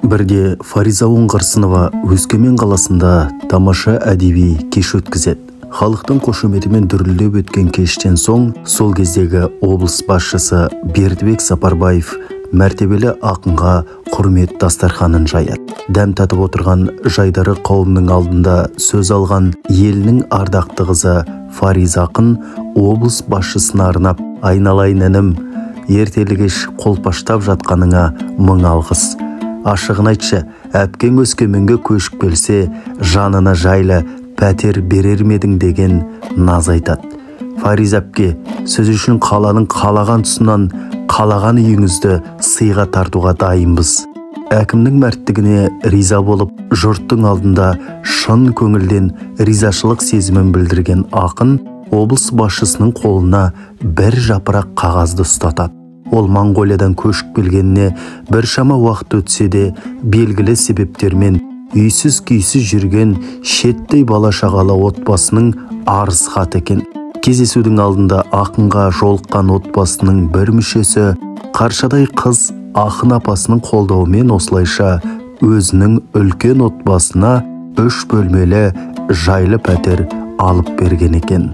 Бірде Фариза Оңғарсынова Өскемен қаласында тамаша әдеби кеш өткізеді. Халықтың қошеметімен дүрілдеп өткен кештен соң, сол кездегі облыс басшысы Бердібек Сапарбаев мәртебелі ақынға құрмет дастарханын жаяды. Дәм татып отырған жайдары қауымның алдында сөз алған елінің ардақты қызы Фариза ақын облыс басшысына арнап: "Айналайын інім, ертелі-кеш қолпаштап жатқаныңа мың алғыс. Ашығын айтшы, әпкең Өскеменге көшіп келсе, жанына жайлы пәтер берер медің?" деген наз айтады. "Фариза әпке, сіз үшін қаланың қалаған тұсынан қалаған үйіңізді сыйға тартуға дайынбыз." Әкімнің мәрттігіне риза болып, жұрттың алдында шын көңілден ризашылық сезімін білдірген ақын облыс басшысының қолына бір жапырақ қағазды ұстатады. Ол Моңғолиядан көшіп келгеніне біршама уақыт өтсе де, белгілі себептермен үйсіз-күйсіз жүрген шеттей бала шағалы отбасының арыз хаты екен. Кездесудің алдында ақынға жолыққан отбасының бір мүшесі қаршадай қыз ақын апасының қолдауымен осылайша өзінің үлкен отбасына 3 бөлмелі жайлы пәтер алып берген екен.